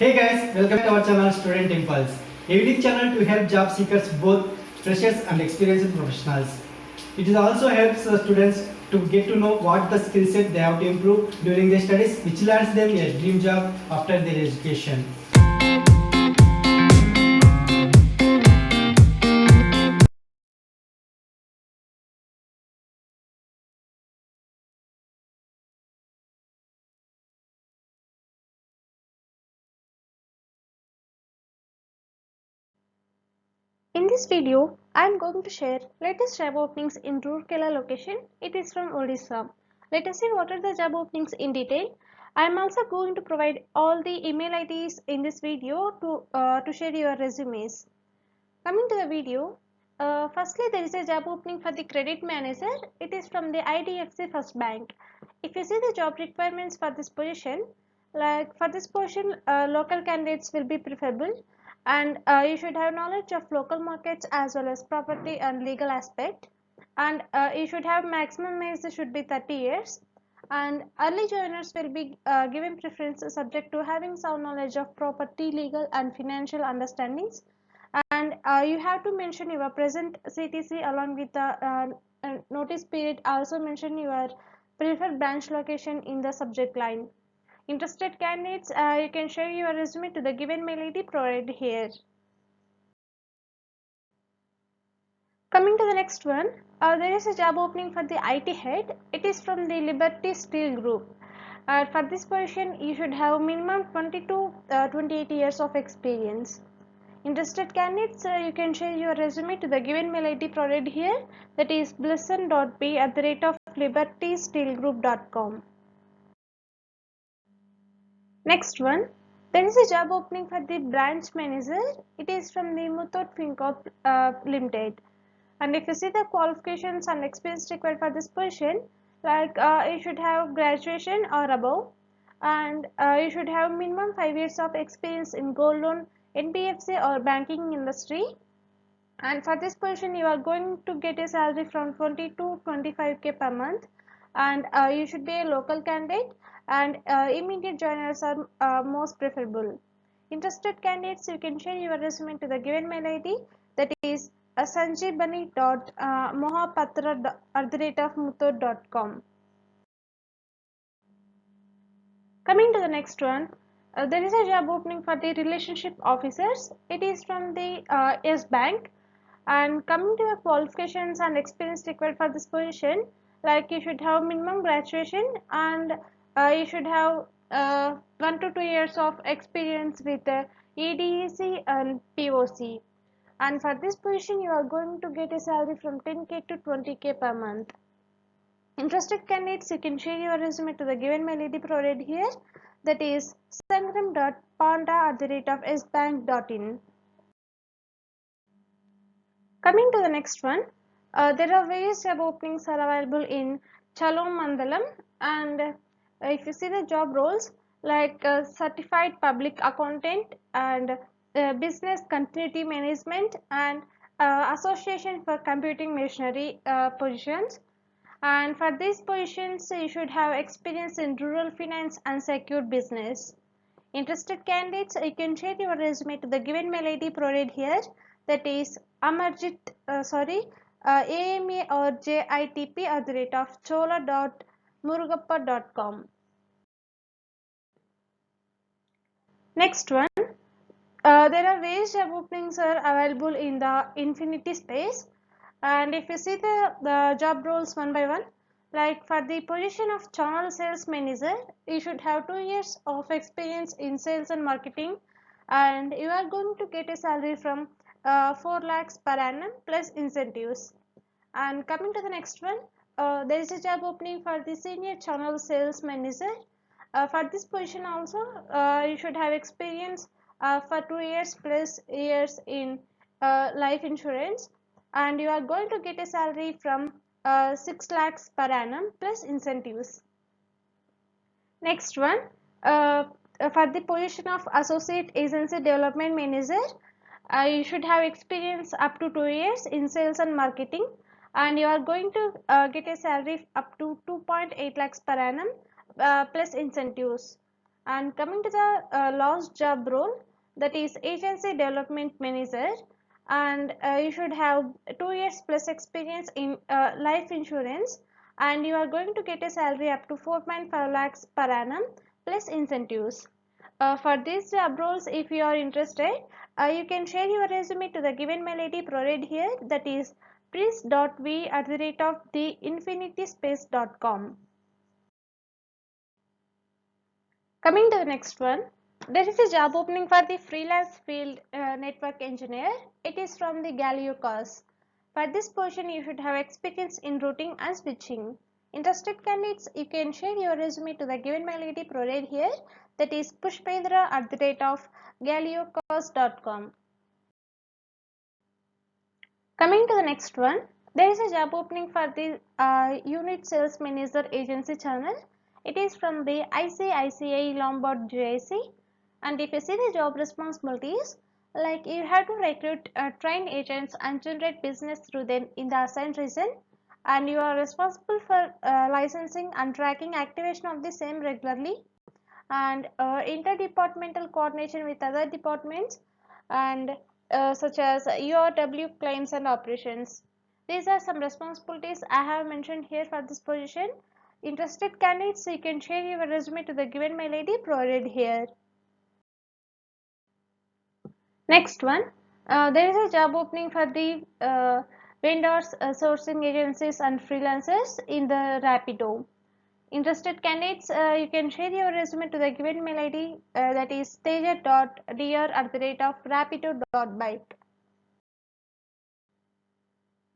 Hey guys, welcome to our channel Student Impulse, a unique channel to help job seekers, both freshers and experienced professionals. It also helps students to get to know what the skill set they have to improve during their studies, which lands them a dream job after their education. In this video, I am going to share latest job openings in Rourkela location. It is from Odisha. Let us see what are the job openings in detail. I am also going to provide all the email IDs in this video to share your resumes. Coming to the video, firstly there is a job opening for the credit manager. It is from the IDFC First Bank. If you see the job requirements for this position, like for this position, local candidates will be preferable, and you should have knowledge of local markets as well as property and legal aspect, and you should have maximum age should be 30 years, and early joiners will be given preference subject to having sound knowledge of property, legal and financial understandings, and you have to mention your present CTC along with the notice period. Also mention your preferred branch location in the subject line. Interested candidates, you can share your resume to the given mail ID provided here. Coming to the next one, there is a job opening for the IT head. It is from the Liberty Steel Group. For this position, you should have minimum 20 to 28 years of experience. Interested candidates, you can share your resume to the given mail ID provided here, that is blisson.b@libertysteelgroup.com. Next one, there is a job opening for the branch manager. It is from the Muthoot Fincorp Limited. And if you see the qualifications and experience required for this position, like you should have graduation or above, and you should have minimum 5 years of experience in gold loan, NBFC or banking industry. And for this position, you are going to get a salary from 20 to 25k per month, and you should be a local candidate, and immediate joiners are most preferable. Interested candidates, you can share your resume to the given mail ID, that is sanjeevani.mohapatra@muthoot.com. Coming to the next one, there is a job opening for the relationship officers. It is from the Yes Bank. And coming to the qualifications and experience required for this position, like you should have minimum graduation, and you should have 1 to 2 years of experience with EDEC and POC. And for this position, you are going to get a salary from 10k to 20k per month. Interested candidates, you can share your resume to the given mail ID provided here, that is sangram.panda@sbank.in. Coming to the next one, there are various job openings are available in Chalomandalam, and if you see the job roles, like certified public accountant and business continuity management and association for computing machinery positions. And for these positions, you should have experience in rural finance and secure business. Interested candidates, you can share your resume to the given mail ID provided here, that is Amarjit, AMA or JITP@chola.murugappa.com. Next one, there are various job openings are available in the Infinity space, and if you see the job roles one by one, like for the position of channel sales manager, you should have 2 years of experience in sales and marketing, and you are going to get a salary from 4 lakhs per annum plus incentives. And coming to the next one, there is a job opening for the senior channel sales manager. For this position also, you should have experience for 2 years plus years in life insurance, and you are going to get a salary from 6 lakhs per annum plus incentives. Next one, for the position of associate agency development manager, you should have experience up to 2 years in sales and marketing, and you are going to get a salary up to 2.8 lakhs per annum plus incentives. And coming to the last job role, that is agency development manager, and you should have 2 years plus experience in life insurance, and you are going to get a salary up to 4.5 lakhs per annum plus incentives. For these job roles, if you are interested, you can share your resume to the given mail ID provided here, that is pris.v@theinfinityspace.com. Coming to the next one, there is a job opening for the freelance field network engineer. It is from the Galileo course. For this position, you should have experience in routing and switching. Interested candidates, you can share your resume to the given mail ID provided here, that is pushpendra@galileocourse.com. Coming to the next one, there is a job opening for the unit sales manager agency channel. It is from the ICICI Lombard GIC, and if you see the job responsibilities, like you have to recruit trained agents and generate business through them in the assigned region, and you are responsible for licensing and tracking activation of the same regularly, and interdepartmental coordination with other departments, and such as URW claims and operations. These are some responsibilities I have mentioned here for this position. Interested candidates, you can share your resume to the given mail ID provided here. Next one, there is a job opening for the vendors, sourcing agencies and freelancers in the Rapido. Interested candidates, you can share your resume to the given mail ID, that is teja.dr@rapido.bike.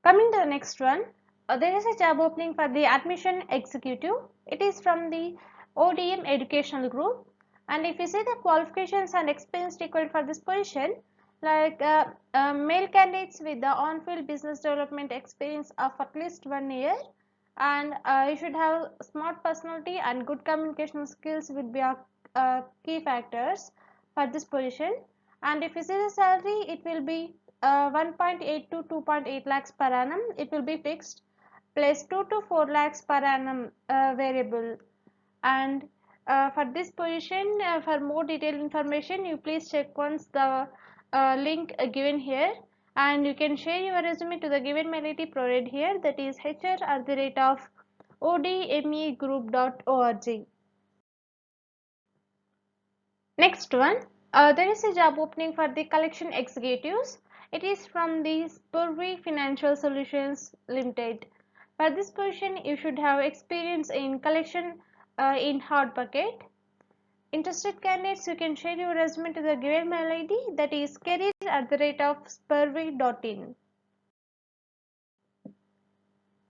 Coming to the next one, there is a job opening for the admission executive. It is from the ODM Educational Group, and if you see the qualifications and experience required for this position, like male candidates with the on-field business development experience of at least 1 year, and you should have smart personality and good communication skills will be key factors for this position. And if you see the salary, it will be 1.8 to 2.8 lakhs per annum. It will be fixed, plus 2 to 4 lakhs per annum variable. And for this position, for more detailed information, you please check once the link given here, and you can share your resume to the given mail ID provided here, that is hr@odmegroup.org. Next one, there is a job opening for the collection executives. It is from the Spurvey Financial Solutions Limited. For this position, you should have experience in collection in hard bucket. Interested candidates, you can share your resume to the given mail ID, that is career@spurvey.in.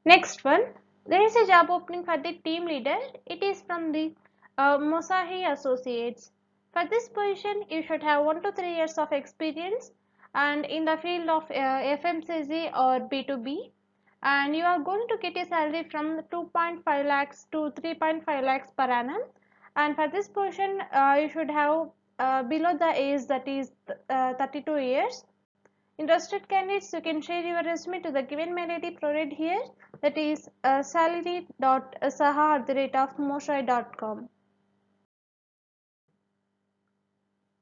Next one, there is a job opening for the team leader. It is from the Mosahi Associates. For this position, you should have 1 to 3 years of experience and in the field of FMCG or B2B, and you are going to get a salary from 2.5 lakhs to 3.5 lakhs per annum. And for this position, you should have below the age, that is 32 years. Interested candidates, you can share your resume to the given mail ID provided here, that is salary.saha@moshai.com.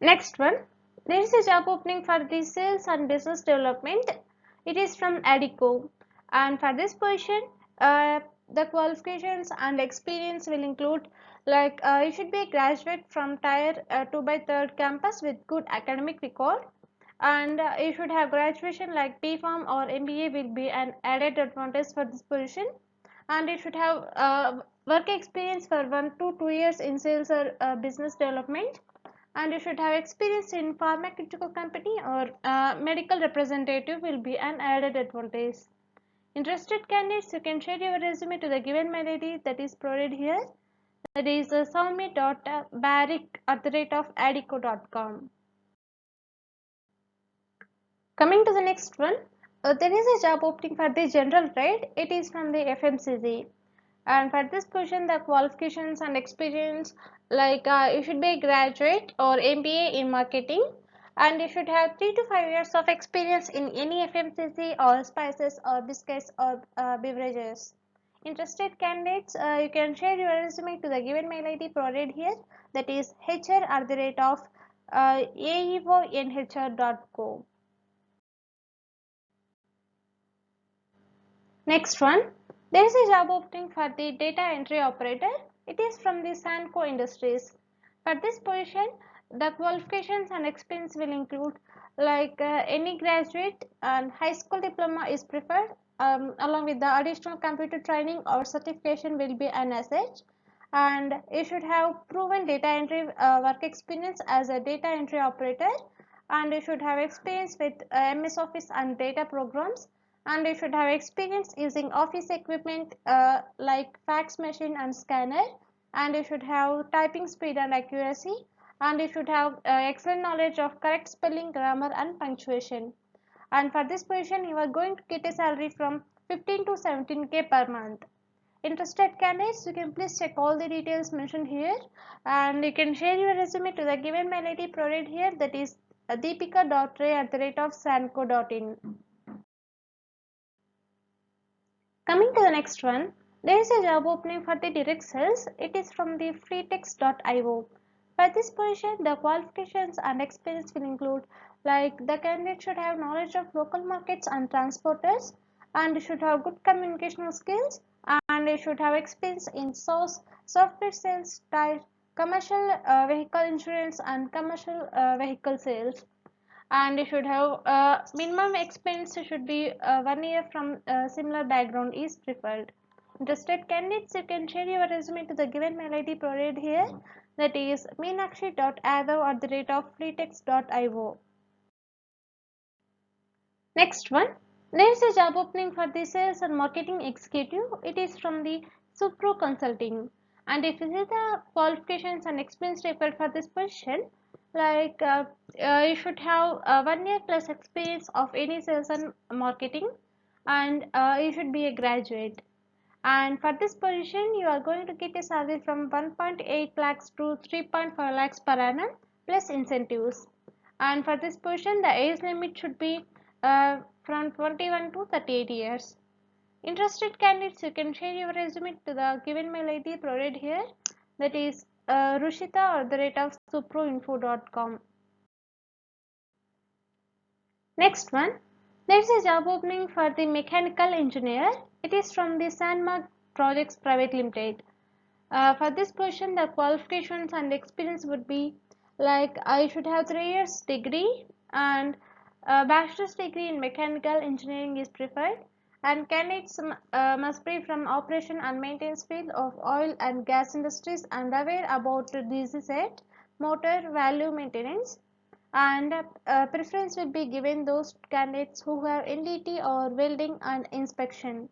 Next one, there is a job opening for the sales and business development. It is from Adico, and for this position, the qualifications and experience will include, like you should be a graduate from Tier 2 by 3rd campus with good academic record, and you should have graduation like BPharm or MBA will be an added advantage for this position, and you should have work experience for 1 to 2 years in sales or business development, and you should have experience in pharmaceutical company or medical representative will be an added advantage. Interested candidates, you can share your resume to the given mail ID that is provided here, that is soumi.barrick@adico.com. Coming to the next one, there is a job opening for the general trade. It is from the FMCG, and for this position the qualifications and experience, like you should be a graduate or MBA in marketing, and you should have 3 to 5 years of experience in any FMCG or spices or biscuits or beverages. Interested candidates, you can share your resume to the given mail ID provided here, that is hr@aeonhr.co. Next one, there is a job opening for the data entry operator. It is from the Sanco Industries. For this position, the qualifications and experience will include any graduate and high school diploma is preferred, along with the additional computer training or certification will be an asset. And you should have proven data entry work experience as a data entry operator, and you should have experience with MS Office and data programs, and you should have experience using office equipment like fax machine and scanner, and you should have typing speed and accuracy, and you should have excellent knowledge of correct spelling, grammar and punctuation. And for this position you are going to get a salary from 15 to 17k per month. Interested candidates, you can please check all the details mentioned here, and you can share your resume to the given mail ID provided here, that is deepika.ray@sanco.in. Coming to the next one, there is a job opening for the direct sales. It is from the freetext.io. For this position, the qualifications and experience will include the candidate should have knowledge of local markets and transporters, and should have good communicational skills, and they should have experience in software sales, tire, commercial vehicle insurance and commercial vehicle sales, and you should have minimum experience should be 1 year from similar background is preferred. Interested candidates, you can share your resume to the given mail ID provided here, that is meenakshi.adav@freetext.io. Next one, there is a job opening for the sales and marketing executive. It is from the Supro Consulting, and if you see the qualifications and experience required for this position, you should have 1 year plus experience of any sales and marketing, and you should be a graduate. And for this position you are going to get a salary from 1.8 lakhs to 3.5 lakhs per annum plus incentives. And for this position the age limit should be from 21 to 38 years. Interested candidates, you can share your resume to the given mail ID provided here, that is rushita@suproinfo.com. Next one, there is a job opening for the mechanical engineer. It is from the Sandmark Projects Private Limited. For this position the qualifications and experience would be I should have 3 years degree, and a bachelor's degree in mechanical engineering is preferred, and candidates must be from operation and maintenance field of oil and gas industries and aware about DZ motor value maintenance, and preference will be given those candidates who have NDT or welding and inspection.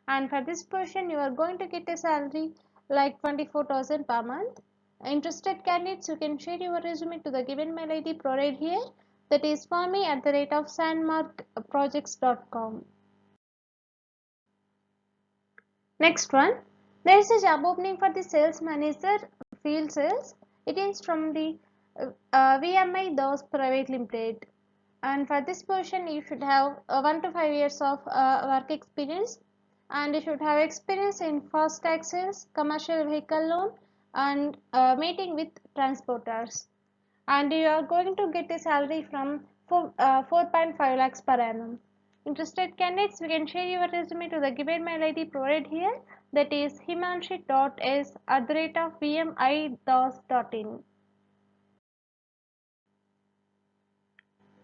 And for this position you are going to get a salary 24,000 per month. Interested candidates, you can share your resume to the given mail ID provided here, that is swami@sandmarkprojects.com. Next one, there is a job opening for the sales manager field sales. It is from the VMI DOS Private Limited, and for this position you should have 1 to 5 years of work experience, and you should have experience in fast taxes, commercial vehicle loan, and meeting with transporters, and you are going to get a salary from 4.5 lakhs per annum. Interested candidates, you can share your resume to the given mail ID provided here, that is himanshi.s@vmidos.in.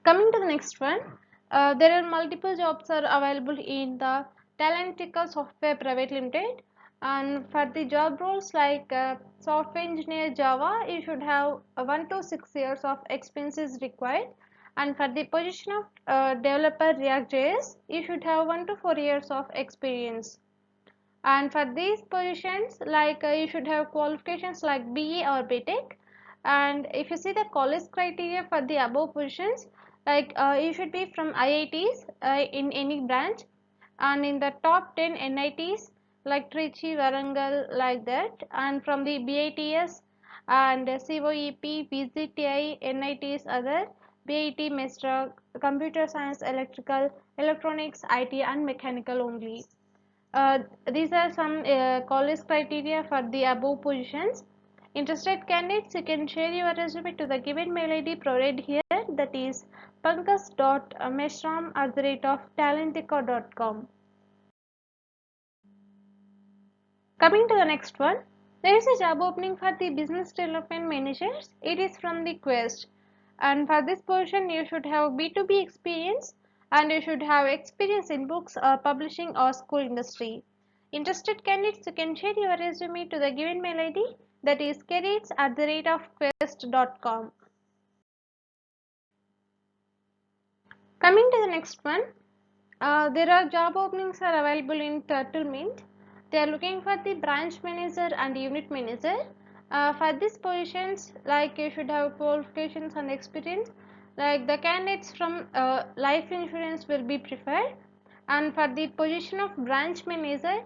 Coming to the next one, there are multiple jobs are available in the Talentica Software Private Limited, and for the job roles software engineer Java, you should have 1 to 6 years of experience is required, and for the position of developer React.js, you should have 1 to 4 years of experience. And for these positions you should have qualifications like BA or BTech, and if you see the college criteria for the above positions, you should be from IITs in any branch, and in the top 10 NITs like Trichy, Varangal, like that, and from the BITS and COEP, VCTI, NITs other, BIT, MESTRA, computer science, electrical, electronics, IT and mechanical only. These are some college criteria for the above positions. Interested candidates, you can share your resume to the given mail ID provided here, that is pankaj.meshram@talentica.com. Coming to the next one, there is a job opening for the business development managers. It is from the Quest, and for this position you should have B2B experience and you should have experience in books or publishing or school industry. Interested candidates, you can share your resume to the given mail ID, that is careers@quest.com. Coming to the next one, there are job openings are available in Turtle Mint. They are looking for the branch manager and unit manager. For these positions, like you should have qualifications and experience. Like the candidates from life insurance will be preferred. And for the position of branch manager,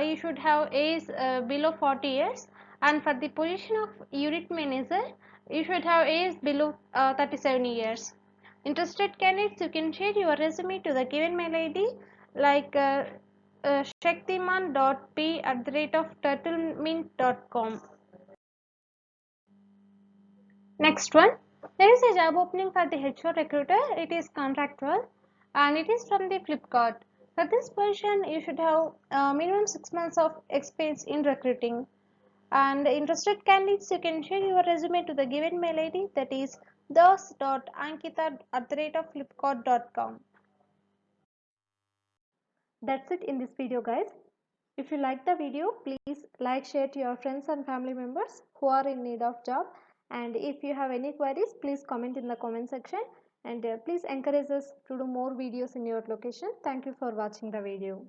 you should have age below 40 years. And for the position of unit manager, you should have age below 37 years. Interested candidates, you can share your resume to the given mail ID, like shaktiman.p@turtlemint.com. Next one, there is a job opening for the HR recruiter. It is contractual and it is from the Flipkart. For this position, you should have minimum 6 months of experience in recruiting. And interested candidates, you can share your resume to the given mail ID, that is das.ankita@flipkart.com. That's it in this video, guys. If you like the video, please like, share to your friends and family members who are in need of job. And if you have any queries, please comment in the comment section. And please encourage us to do more videos in your location. Thank you for watching the video.